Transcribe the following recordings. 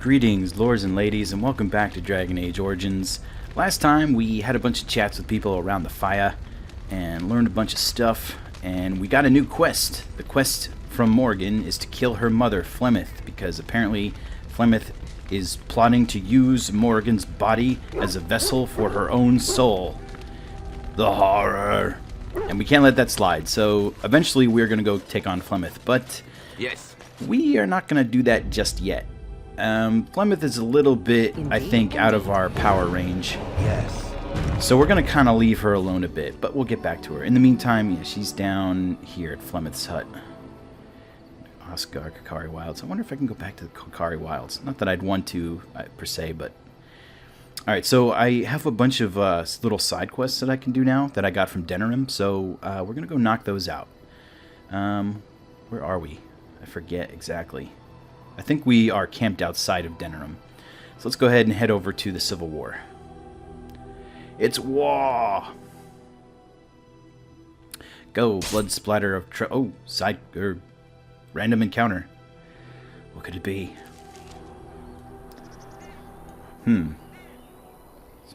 Greetings, lords and ladies, and welcome back to Dragon Age Origins. Last time we had a bunch of chats with people around the fire and learned a bunch of stuff, and we got a new quest. The quest from Morgan is to kill her mother, Flemeth, because apparently Flemeth is plotting to use Morgan's body as a vessel for her own soul. The horror. And we can't let that slide, so eventually we're going to go take on Flemeth, but yes, we are not going to do that just yet. Flemeth is a little bit, I think, out of our power range. yes. So we're going to kind of leave her alone a bit, but we'll get back to her. In the meantime, yeah, she's down here at Flemeth's hut. Oscar, Kakari Wilds. I wonder if I can go back to the Kakari Wilds. Not that I'd want to, per se, but... Alright, so I have a bunch of little side quests that I can do now that I got from Denerim, so we're going to go knock those out. Where are we? I forget exactly. I think we are camped outside of Denerim. So let's go ahead and head over to the Civil War. It's war! Go, blood splatter of random encounter. What could it be? Some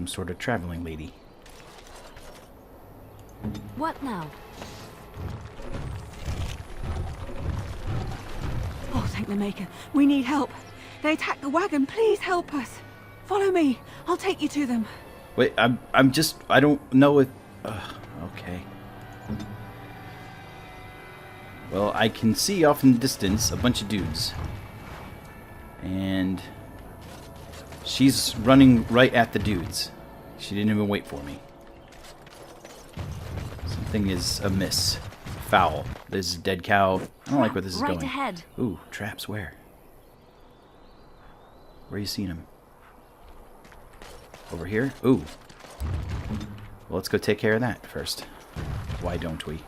sort of traveling lady. What now? Oh, thank the Maker. We need help. They attacked the wagon. Please help us. Follow me. I'll take you to them. Wait, I don't know if... okay. Well, I can see off in the distance a bunch of dudes. And... she's running right at the dudes. She didn't even wait for me. Something is amiss. Foul. There's a dead cow. I don't like where this is going. Right ahead. Ooh, traps where? Where are you seeing them? Over here? Ooh. Well, let's go take care of that first. Why don't we?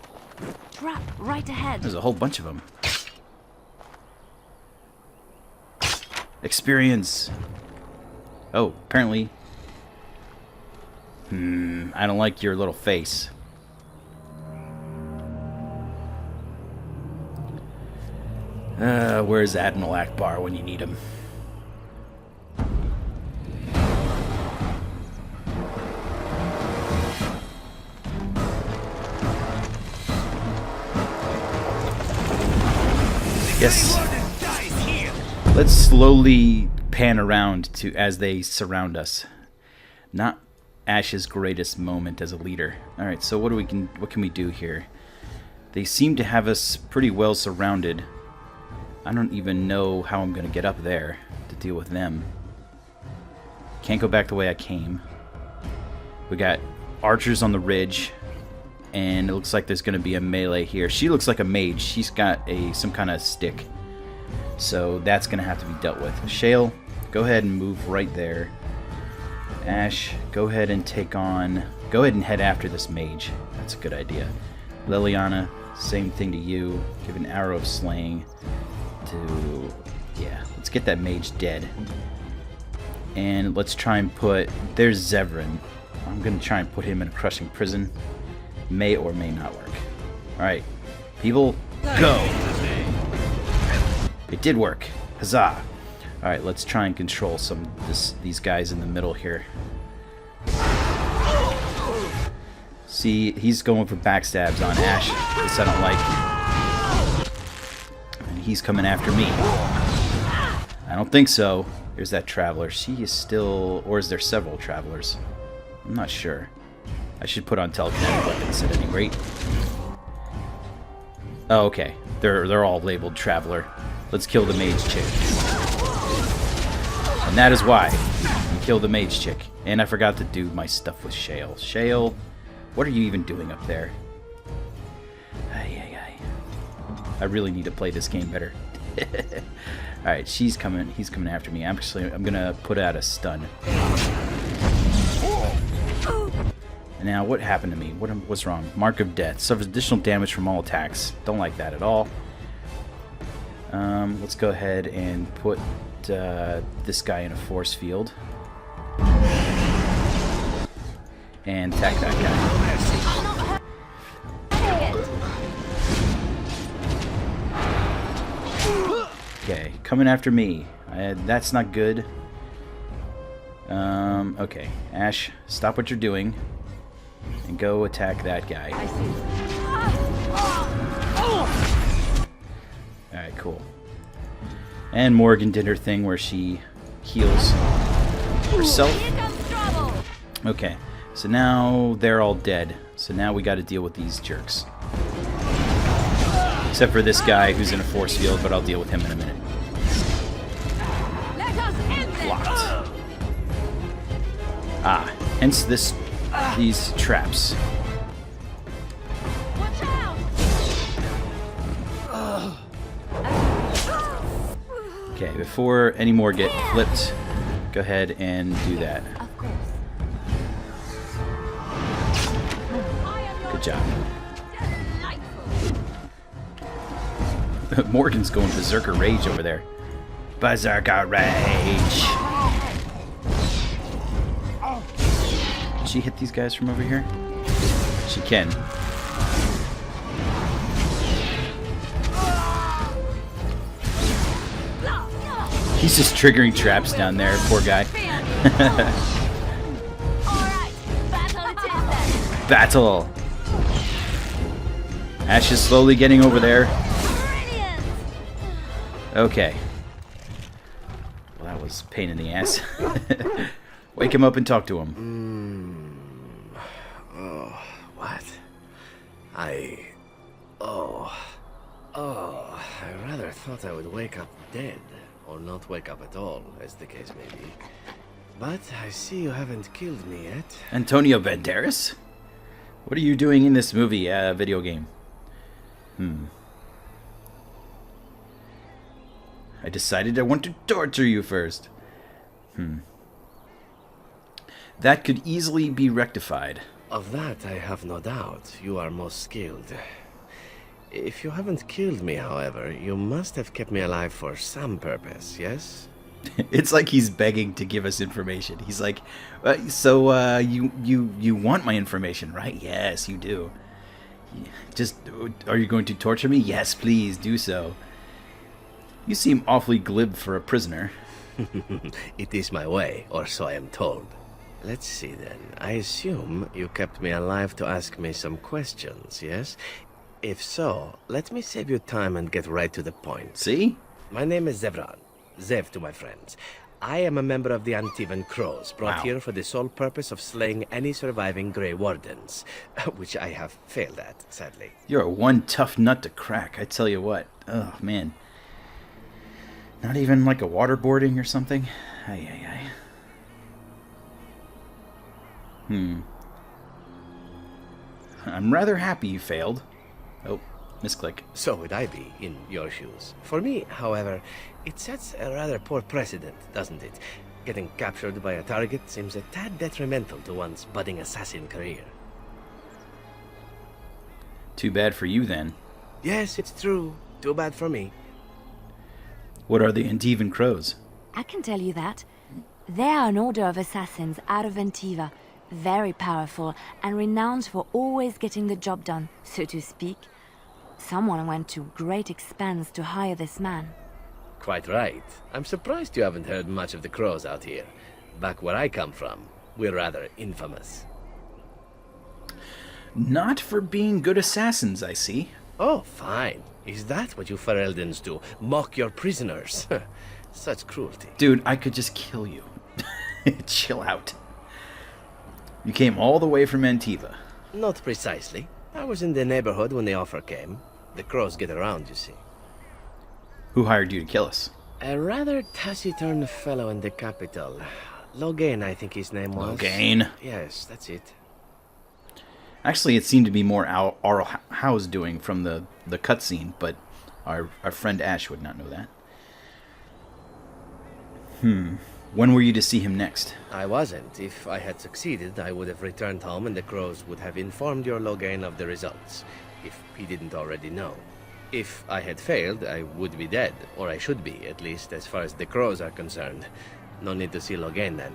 Trap right ahead. There's a whole bunch of them. Experience. Oh, apparently. I don't like your little face. Where's Admiral Akbar when you need him? Yes. Let's slowly pan around to as they surround us. Not Ash's greatest moment as a leader. All right, so what can we do here? They seem to have us pretty well surrounded. I don't even know how I'm going to get up there to deal with them. Can't go back the way I came. We got archers on the ridge, and it looks like there's going to be a melee here. She looks like a mage. She's got some kind of stick. So that's going to have to be dealt with. Shale, go ahead and move right there. Ash, go ahead and go ahead and head after this mage. That's a good idea. Liliana, same thing to you. Give an arrow of slaying to... yeah, let's get that mage dead. And let's try and there's Zevran. I'm going to try and put him in a crushing prison. May or may not work. Alright, people, go! It did work. Huzzah! Alright, let's try and control these guys in the middle here. See, he's going for backstabs on Ash. This I don't like. And he's coming after me. I don't think so. There's that traveler. She is still... or is there several travelers? I'm not sure. I should put on telekinetic weapons at any rate. Oh, okay. They're all labeled traveler. Let's kill the mage chick. And that is why we kill the mage chick. And I forgot to do my stuff with Shale. Shale, what are you even doing up there? I really need to play this game better. Alright, he's coming after me. I'm gonna put out a stun. Now, what happened to me? What's wrong? Mark of Death. Suffers additional damage from all attacks. Don't like that at all. Let's go ahead and put this guy in a force field. And attack that guy. Okay, coming after me. I That's not good. Okay. Ash, stop what you're doing. And go attack that guy. I see. Alright, cool. And Morgan did her thing where she heals herself. Here comes trouble. Okay, so now they're all dead. So now we gotta deal with these jerks. Except for this guy who's in a force field, but I'll deal with him in a minute. Let us end this. Blocked. Ah, hence these traps. Watch out. Okay, before any more get flipped, go ahead and do that. Of course. Good job. Morgan's going Berserker Rage over there. Berserker Rage! Can she hit these guys from over here? She can. He's just triggering traps down there, poor guy. Alright, battle it is then. Battle! Ash is slowly getting over there. Brilliant. Okay. Well, that was a pain in the ass. Wake him up and talk to him. Oh, what? I rather thought I would wake up dead, or not wake up at all, as the case may be. But I see you haven't killed me yet. Antonio Banderas? What are you doing in this movie, video game? I decided I want to torture you first. That could easily be rectified. Of that I have no doubt. You are most skilled. If you haven't killed me, however, you must have kept me alive for some purpose, yes? It's like he's begging to give us information. He's like, you want my information, right? Yes, you do. Just, are you going to torture me? Yes, please, do so. You seem awfully glib for a prisoner. It is my way, or so I am told. Let's see then. I assume you kept me alive to ask me some questions, yes? If so, let me save you time and get right to the point. See? My name is Zevran. Zev to my friends. I am a member of the Antivan Crows, brought Wow. here for the sole purpose of slaying any surviving Grey Wardens, which I have failed at, sadly. You're one tough nut to crack, I tell you what. Oh, man. Not even like a waterboarding or something? Ay, ay, ay. I'm rather happy you failed. Oh, misclick. So would I be, in your shoes. For me, however, it sets a rather poor precedent, doesn't it? Getting captured by a target seems a tad detrimental to one's budding assassin career. Too bad for you, then. Yes, it's true. Too bad for me. What are the Antivan Crows? I can tell you that. They are an order of assassins out of Antiva, very powerful and renowned for always getting the job done, so to speak. Someone went to great expense to hire this man. Quite right. I'm surprised you haven't heard much of the Crows out here. Back where I come from, we're rather infamous. Not for being good assassins, I see. Oh, fine. Is that what you Fereldans do? Mock your prisoners? Such cruelty. Dude, I could just kill you. Chill out. You came all the way from Antiva. Not precisely. I was in the neighborhood when the offer came. The Crows get around, you see. Who hired you to kill us? A rather taciturn fellow in the capital. Logain, I think his name was. Logain? Yes, that's it. Actually, it seemed to be more Arl Howe's doing from the cutscene, but our friend Ash would not know that. When were you to see him next? I wasn't. If I had succeeded, I would have returned home and the Crows would have informed your Logain of the results, if he didn't already know. If I had failed, I would be dead, or I should be, at least as far as the Crows are concerned. No need to see Logain then.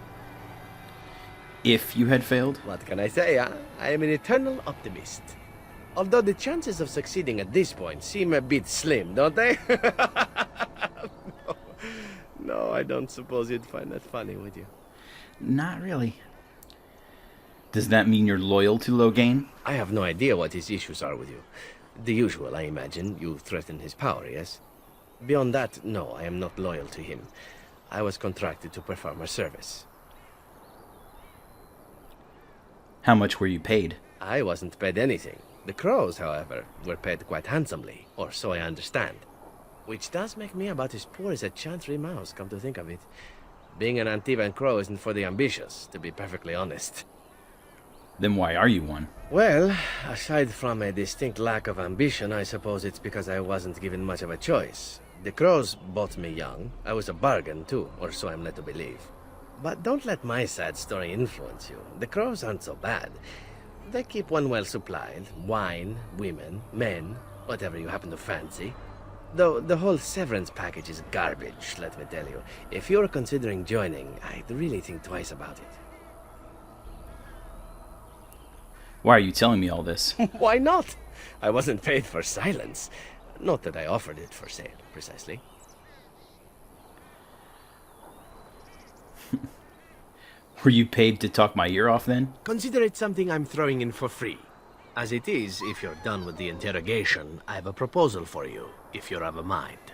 If you had failed? What can I say, huh? I am an eternal optimist. Although the chances of succeeding at this point seem a bit slim, don't they? No, I don't suppose you'd find that funny, would you? Not really. Does that mean you're loyal to Loghain? I have no idea what his issues are with you. The usual, I imagine. You threaten his power, yes? Beyond that, no, I am not loyal to him. I was contracted to perform a service. How much were you paid? I wasn't paid anything. The crows, however, were paid quite handsomely, or so I understand. Which does make me about as poor as a chantry mouse, come to think of it. Being an Antivan crow isn't for the ambitious, to be perfectly honest. Then why are you one? Well, aside from a distinct lack of ambition, I suppose it's because I wasn't given much of a choice. The crows bought me young. I was a bargain, too, or so I'm led to believe. But don't let my sad story influence you. The crows aren't so bad. They keep one well supplied. Wine, women, men, whatever you happen to fancy. Though the whole severance package is garbage, let me tell you. If you're considering joining, I'd really think twice about it. Why are you telling me all this? Why not? I wasn't paid for silence. Not that I offered it for sale, precisely. Were you paid to talk my ear off then? Consider it something I'm throwing in for free. As it is, if you're done with the interrogation, I have a proposal for you, if you're of a mind.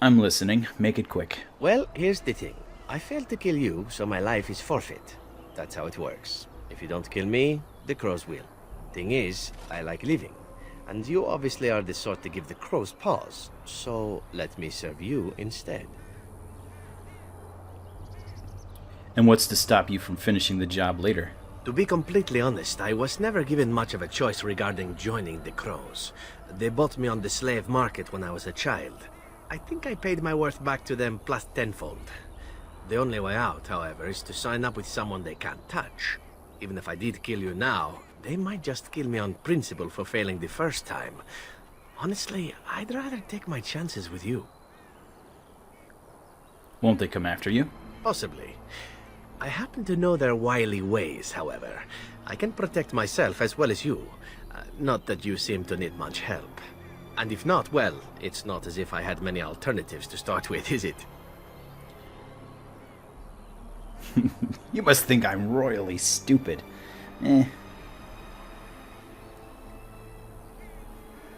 I'm listening. Make it quick. Well, here's the thing. I failed to kill you, so my life is forfeit. That's how it works. If you don't kill me, the crows will. Thing is, I like living. And you obviously are the sort to give the crows pause. So, let me serve you instead. And what's to stop you from finishing the job later? To be completely honest, I was never given much of a choice regarding joining the crows. They bought me on the slave market when I was a child. I think I paid my worth back to them plus tenfold. The only way out, however, is to sign up with someone they can't touch. Even if I did kill you now, they might just kill me on principle for failing the first time. Honestly, I'd rather take my chances with you. Won't they come after you? Possibly. I happen to know their wily ways, however. I can protect myself as well as you. Not that you seem to need much help. And if not, well, it's not as if I had many alternatives to start with, is it? You must think I'm royally stupid.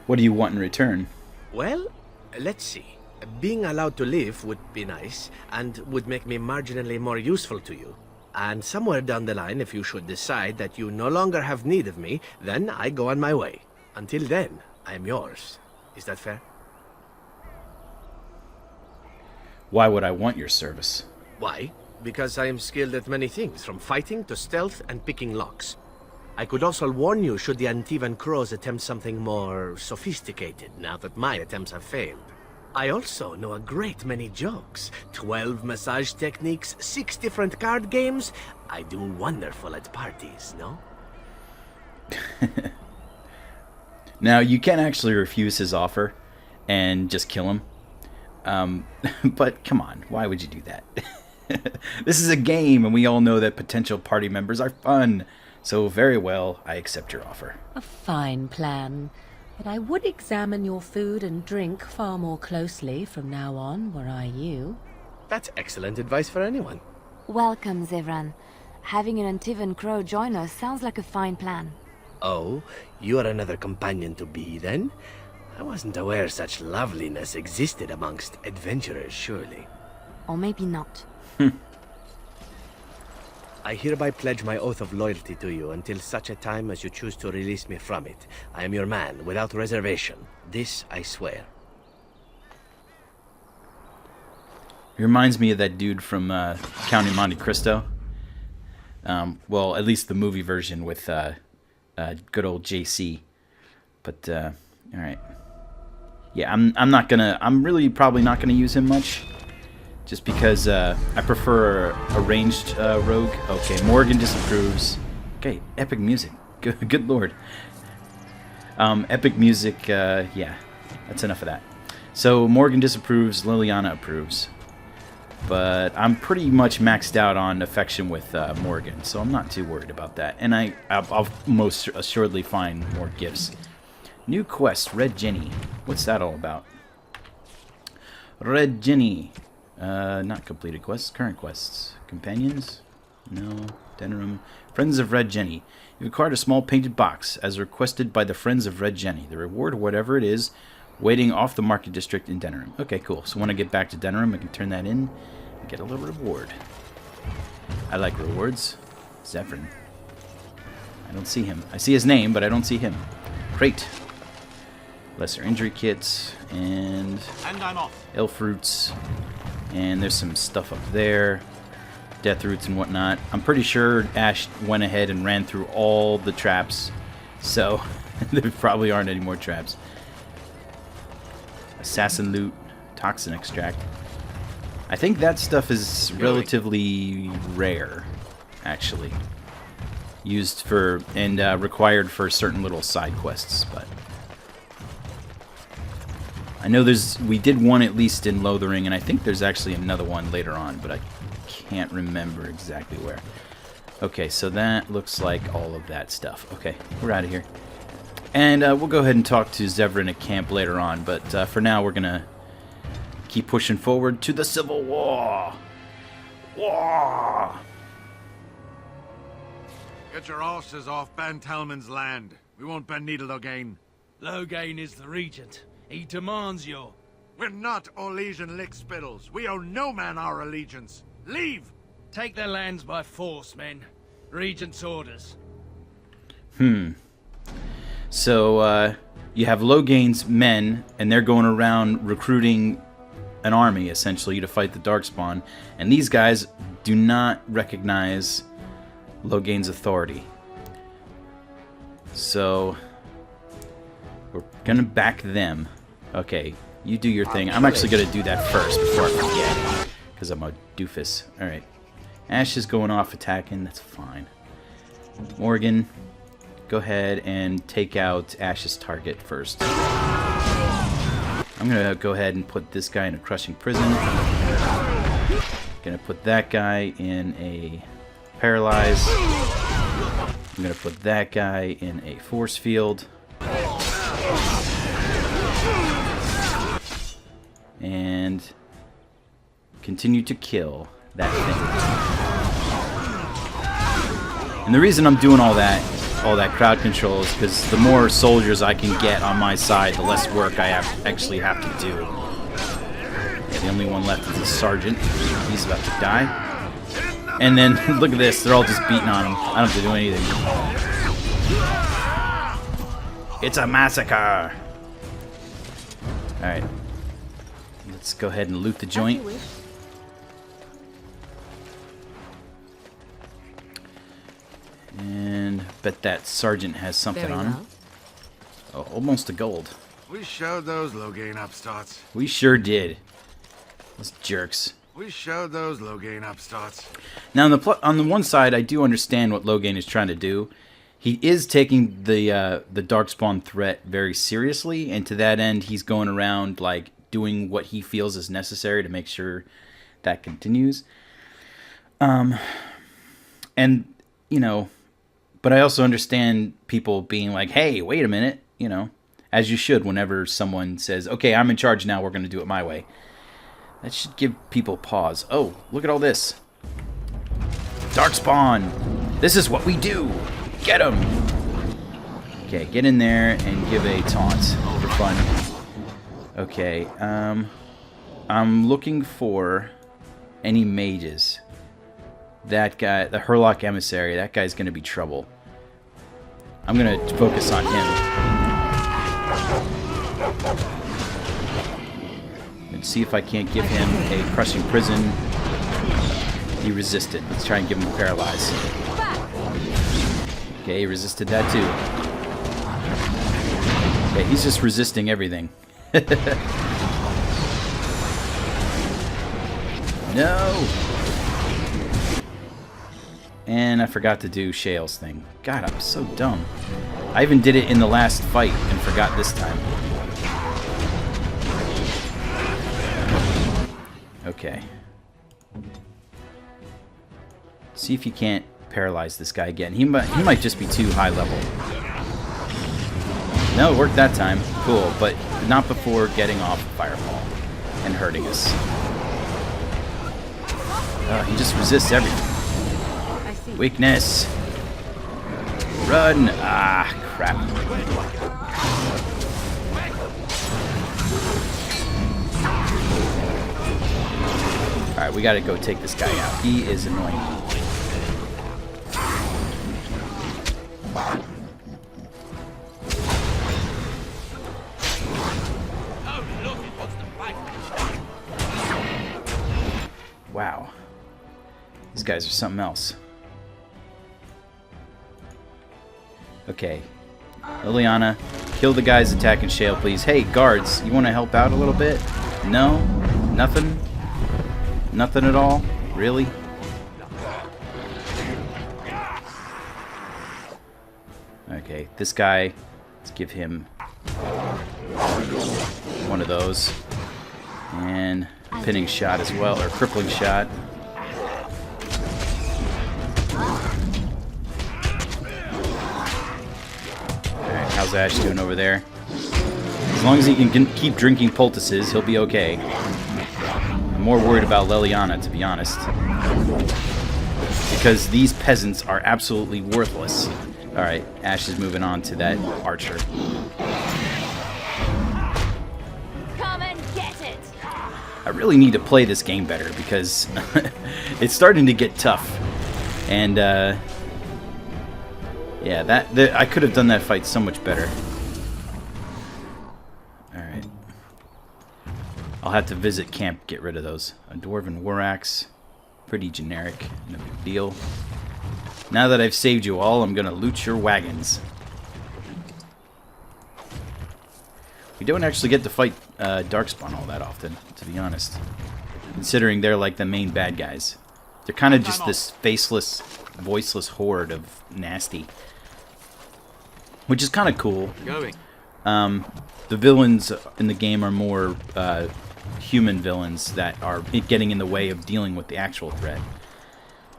What do you want in return? Well, let's see. Being allowed to live would be nice, and would make me marginally more useful to you. And somewhere down the line, if you should decide that you no longer have need of me, then I go on my way. Until then, I am yours. Is that fair? Why would I want your service? Why? Because I am skilled at many things, from fighting to stealth and picking locks. I could also warn you should the Antivan crows attempt something more sophisticated, now that my attempts have failed. I also know a great many jokes. 12 massage techniques, 6 different card games. I do wonderful at parties, no? Now, you can actually refuse his offer and just kill him. But come on, why would you do that? This is a game, and we all know that potential party members are fun. So very well, I accept your offer. A fine plan. But I would examine your food and drink far more closely from now on, were I you. That's excellent advice for anyone. Welcome, Zevran. Having an Antivan crow join us sounds like a fine plan. Oh, you are another companion to be, then? I wasn't aware such loveliness existed amongst adventurers, surely. Or maybe not. I hereby pledge my oath of loyalty to you until such a time as you choose to release me from it. I am your man, without reservation. This I swear. It reminds me of that dude from Count of Monte Cristo. Well, at least the movie version with good old JC. But all right. Yeah, I'm really probably not gonna use him much. Just because I prefer a ranged rogue. Okay, Morgan disapproves. Okay, epic music. Good lord. Epic music, yeah. That's enough of that. So, Morgan disapproves, Liliana approves. But I'm pretty much maxed out on affection with Morgan, so I'm not too worried about that. And I'll most assuredly find more gifts. New quest, Red Jenny. What's that all about? Red Jenny. Not completed quests. Current quests. Companions? No. Denerim. Friends of Red Jenny. You've acquired a small painted box, as requested by the Friends of Red Jenny. The reward, whatever it is, waiting off the market district in Denerim. Okay, cool. So when I get back to Denerim, I can turn that in and get a little reward. I like rewards. Zevran. I don't see him. I see his name, but I don't see him. Crate. Lesser injury kits. And I'm off. elf roots. And there's some stuff up there. Death roots and whatnot. I'm pretty sure Ash went ahead and ran through all the traps. So, there probably aren't any more traps. Assassin loot. Toxin extract. I think that stuff is relatively rare, actually. Used for, and required for certain little side quests, but... I know we did one at least in Lothering, and I think there's actually another one later on, but I can't remember exactly where. Okay, so that looks like all of that stuff. Okay, we're out of here. And we'll go ahead and talk to Zevran at camp later on, but for now we're gonna keep pushing forward to the Civil War. War! Get your horses off Ben Talman's land. We won't bend needle again. Loghain is the regent. He demands your... We're not Orlesian lickspittles. We owe no man our allegiance. Leave! Take their lands by force, men. Regent's orders. So, you have Loghain's men, and they're going around recruiting an army, essentially, to fight the Darkspawn. And these guys do not recognize Loghain's authority. So, we're gonna back them. Okay, you do your thing. I'm actually gonna do that first before I forget, because I'm a doofus. Alright. Ash is going off attacking, that's fine. Morgan, go ahead and take out Ash's target first. I'm gonna go ahead and put this guy in a crushing prison. Gonna put that guy in a paralyze. I'm gonna put that guy in a force field. And continue to kill that thing. And the reason I'm doing all that crowd control is because the more soldiers I can get on my side, the less work I actually have to do. Yeah, the only one left is the sergeant. He's about to die. And then, look at this, they're all just beating on him. I don't have to do anything. It's a massacre! Alright. Let's go ahead and loot the joint. And bet that sergeant has something on him. Oh, almost a gold. We showed those Loghain upstarts. We sure did. Those jerks. We showed those Loghain upstarts. Now, on the one side, I do understand what Loghain is trying to do. He is taking the Darkspawn threat very seriously, and to that end, he's going around like doing what he feels is necessary to make sure that continues. And you know, but I also understand people being like, "Hey, wait a minute," you know, as you should whenever someone says, "Okay, I'm in charge now. We're going to do it my way." That should give people pause. Oh, look at all this. Darkspawn! This is what we do! Get him! Okay, get in there and give a taunt for fun. Okay, I'm looking for any mages. That guy, the Herlock Emissary, that guy's gonna be trouble. I'm gonna focus on him. And see if I can't give him a crushing prison. He resisted. Let's try and give him a paralyze. Okay, he resisted that too. Okay, he's just resisting everything. No! And I forgot to do Shale's thing. God, I'm so dumb. I even did it in the last fight and forgot this time. Okay. See if you can't paralyze this guy again. He might just be too high level. No, it worked that time. Cool, but not before getting off Fireball. and hurting us. He just resists everything. I see. Weakness. Run! Ah, crap. Alright, we gotta go take this guy out. He is annoying. Wow. These guys are something else. Okay. Liliana, kill the guys attacking Shale, please. Hey, guards, you want to help out a little bit? No? Nothing? Nothing at all? Really? Okay, this guy, let's give him one of those. And pinning shot as well, or crippling shot. Alright, how's Ash doing over there? As long as he can keep drinking poultices, he'll be okay. I'm more worried about Liliana, to be honest. Because these peasants are absolutely worthless. Alright, Ash is moving on to that archer. I really need to play this game better because it's starting to get tough. And, yeah, I could have done that fight so much better. Alright. I'll have to visit camp, get rid of those. A Dwarven War Axe. Pretty generic. No big deal. Now that I've saved you all, I'm going to loot your wagons. We don't actually get to fight Darkspawn all that often, to be honest. Considering they're like the main bad guys. They're kind of just this faceless, voiceless horde of nasty. Which is kind of cool. The villains in the game are more human villains that are getting in the way of dealing with the actual threat.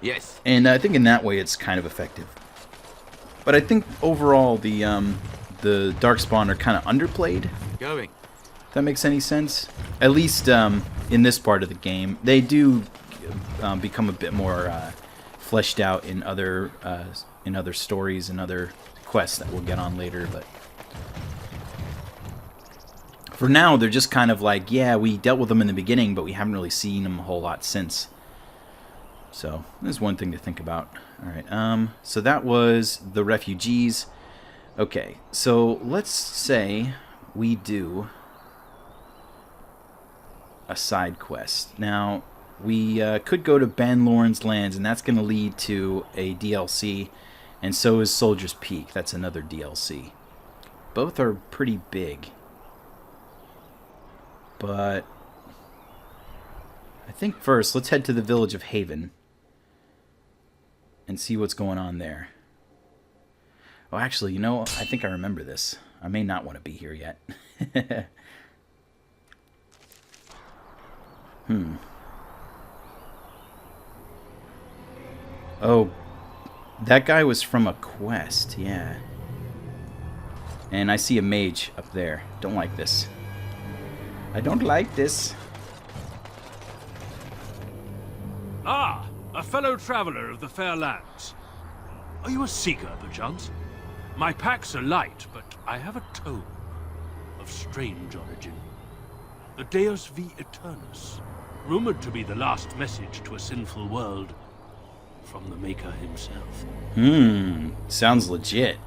Yes. And I think in that way it's kind of effective. But I think overall the Darkspawn are kind of underplayed. Going. If that makes any sense. At least in this part of the game. They do become a bit more fleshed out in other stories and other quests that we'll get on later. But for now, they're just kind of like, yeah, we dealt with them in the beginning, but we haven't really seen them a whole lot since. So there's one thing to think about. All right. So that was the refugees. Okay. So let's say we do a side quest. Now, we could go to Ban Loren's lands, and that's going to lead to a DLC, and so is Soldier's Peak. That's another DLC. Both are pretty big. But I think first, let's head to the village of Haven and see what's going on there. Oh, actually, you know, I think I remember this. I may not want to be here yet. Oh, that guy was from a quest, yeah. And I see a mage up there. Don't like this. I don't like this. Ah, a fellow traveler of the fair lands. Are you a seeker, perchance? My packs are light, but I have a tome of strange origin. The Deus V Eternus, rumored to be the last message to a sinful world from the Maker himself. Sounds legit.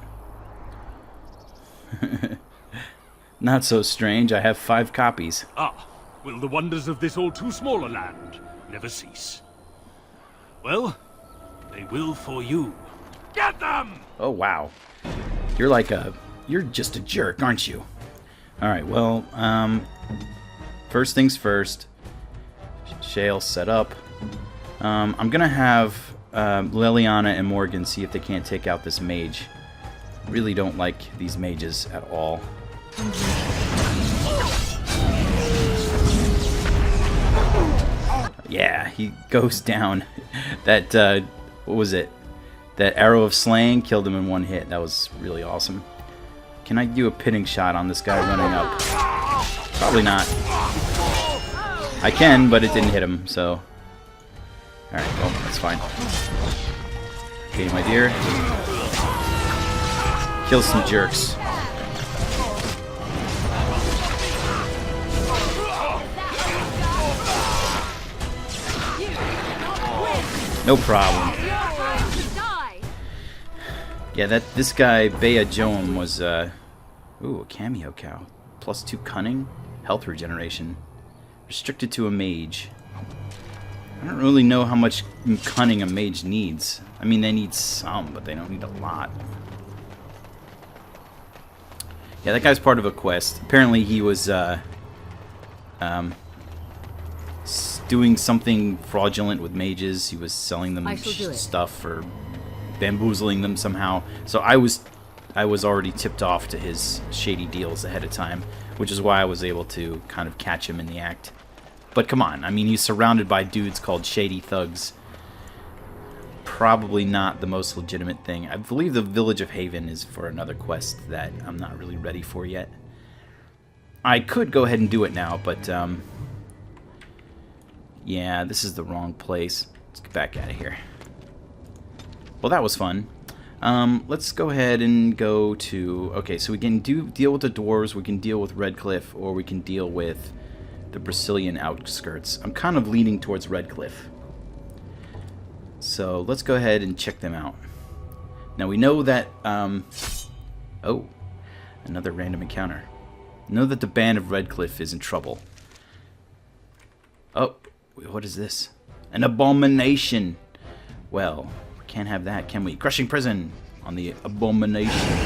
Not so strange. I have 5 copies. Ah, will the wonders of this all too small a land never cease? Well, they will for you. Get them! Oh, wow. You're just a jerk, aren't you? Alright, well, first things first. Shale set up. I'm gonna have Liliana and Morgan see if they can't take out this mage. Really don't like these mages at all. Yeah, he goes down. That, what was it? That arrow of slaying killed him in one hit. That was really awesome. Can I do a pinning shot on this guy running up? Probably not. I can, but it didn't hit him, so... Alright, well, that's fine. Okay, my dear. Kill some jerks. No problem. Yeah, this guy, Bea Joam, was, ooh, a cameo cow. +2 cunning, health regeneration. Restricted to a mage. I don't really know how much cunning a mage needs. I mean, they need some, but they don't need a lot. Yeah, that guy's part of a quest. Apparently he was, doing something fraudulent with mages. He was selling them stuff or bamboozling them somehow. So I was already tipped off to his shady deals ahead of time, which is why I was able to kind of catch him in the act. But come on, I mean, he's surrounded by dudes called shady thugs. Probably not the most legitimate thing. I believe the Village of Haven is for another quest that I'm not really ready for yet. I could go ahead and do it now, but yeah, this is the wrong place. Let's get back out of here. Well, that was fun. Let's go ahead and go to... Okay, so we can deal with the dwarves, we can deal with Redcliffe, or we can deal with the Brazilian outskirts. I'm kind of leaning towards Redcliffe. So let's go ahead and check them out. Now we know that... oh, another random encounter. Know that the band of Redcliffe is in trouble. Oh, what is this? An abomination! Well... Can't have that, can we? Crushing prison on the abomination.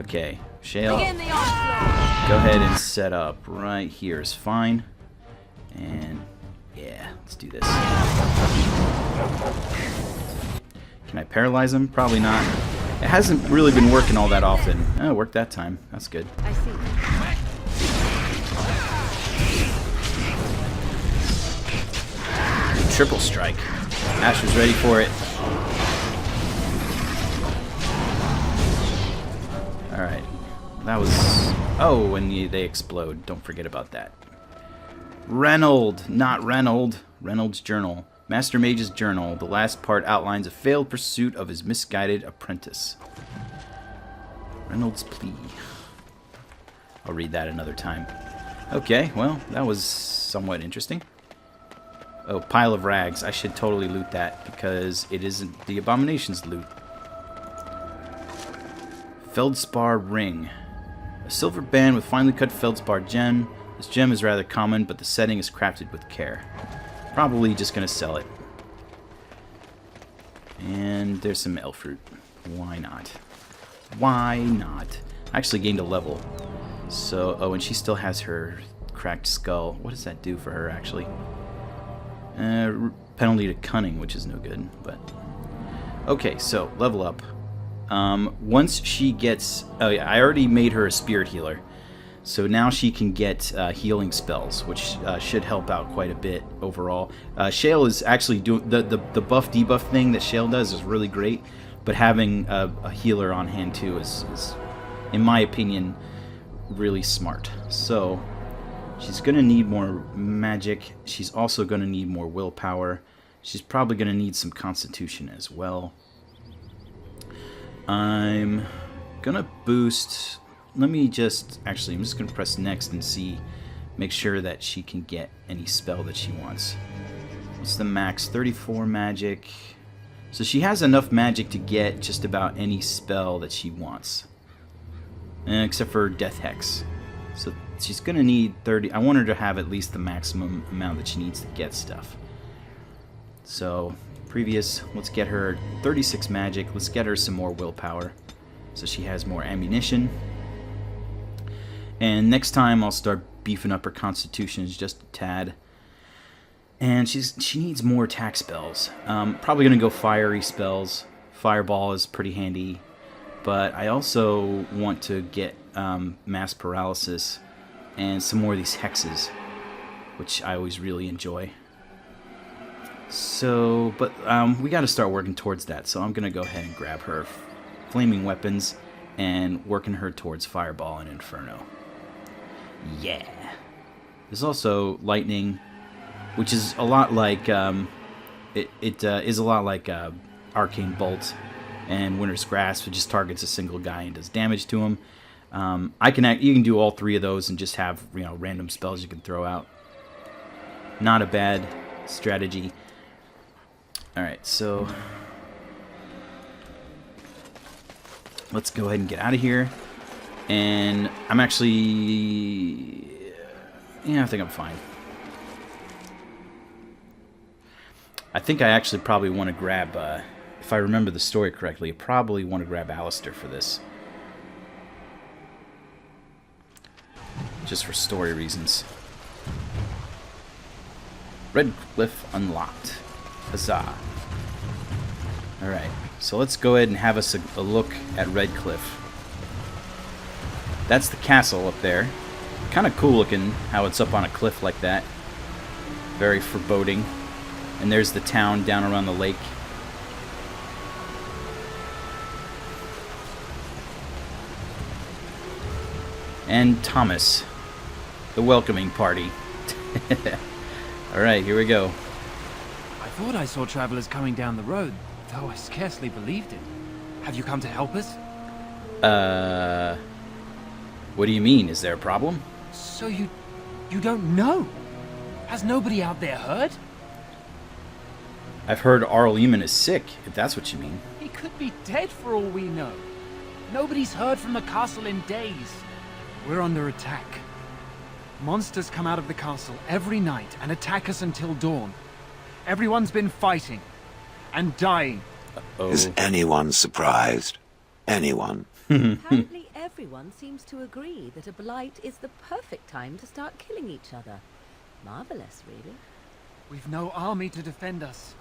Okay, Shale. Go ahead and set up right here is fine. And yeah, let's do this. Can I paralyze him? Probably not. It hasn't really been working all that often. Oh, it worked that time. That's good. I see. Triple strike. Ash was ready for it. Alright. That was... Oh, and they explode. Don't forget about that. Reynold, not Reynold. Reynolds' journal. Master Mage's journal. The last part outlines a failed pursuit of his misguided apprentice. Reynolds' plea. I'll read that another time. Okay, well, that was somewhat interesting. Oh, pile of rags. I should totally loot that because it isn't the abomination's loot. Feldspar ring. A silver band with finely cut feldspar gem. This gem is rather common, but the setting is crafted with care. Probably just going to sell it. And there's some elf fruit. Why not? Why not? I actually gained a level. So, oh, and she still has her cracked skull. What does that do for her, actually? Penalty to cunning, which is no good, but... Okay, so, level up. Once she gets... Oh yeah, I already made her a spirit healer. So now she can get healing spells, which should help out quite a bit overall. Shale is actually doing... The buff debuff thing that Shale does is really great, but having a healer on hand too is, in my opinion, really smart. So... She's going to need more magic. She's also going to need more willpower. She's probably going to need some constitution as well. I'm going to boost... Let me just... Actually, I'm just going to press next and see. Make sure that she can get any spell that she wants. What's the max? 34 magic. So she has enough magic to get just about any spell that she wants. Except for Death Hex. So she's going to need 30... I want her to have at least the maximum amount that she needs to get stuff. So, previous, let's get her 36 magic. Let's get her some more willpower so she has more ammunition. And next time I'll start beefing up her constitutions just a tad. And she needs more attack spells. Probably going to go fiery spells. Fireball is pretty handy. But I also want to get mass paralysis and some more of these hexes, which I always really enjoy. So, but we got to start working towards that. So I'm going to go ahead and grab her flaming weapons and working her towards Fireball and Inferno. Yeah. There's also lightning, which is a lot like is a lot like Arcane Bolt and Winter's Grasp, which just targets a single guy and does damage to him. You can do all three of those and just have random spells you can throw out. Not a bad strategy. All right, so let's go ahead and get out of here. And I'm actually, I think I'm fine. I think I actually probably want to grab, if I remember the story correctly, I probably want to grab Alistair for this. Just for story reasons. Red Cliff unlocked. Huzzah. Alright, so let's go ahead and have us a look at Red Cliff. That's the castle up there. Kind of cool looking how it's up on a cliff like that. Very foreboding. And there's the town down around the lake. And Thomas, the welcoming party. Alright, here we go. I thought I saw travelers coming down the road, though I scarcely believed it. Have you come to help us? What do you mean? Is there a problem? So you don't know? Has nobody out there heard? I've heard Arl Eamon is sick, if that's what you mean. He could be dead for all we know. Nobody's heard from the castle in days. We're under attack. Monsters come out of the castle every night and attack us until dawn. Everyone's been fighting and dying. Uh-oh. Is anyone surprised? Anyone? Apparently everyone seems to agree that a blight is the perfect time to start killing each other. Marvelous, really. We've no army to defend us.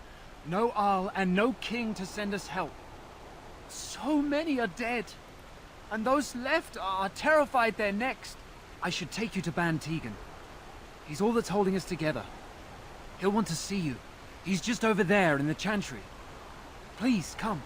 No Arl and no king to send us help. So many are dead. And those left are terrified they're next. I should take you to Ban Tegan. He's all that's holding us together. He'll want to see you. He's just over there in the chantry. Please, come.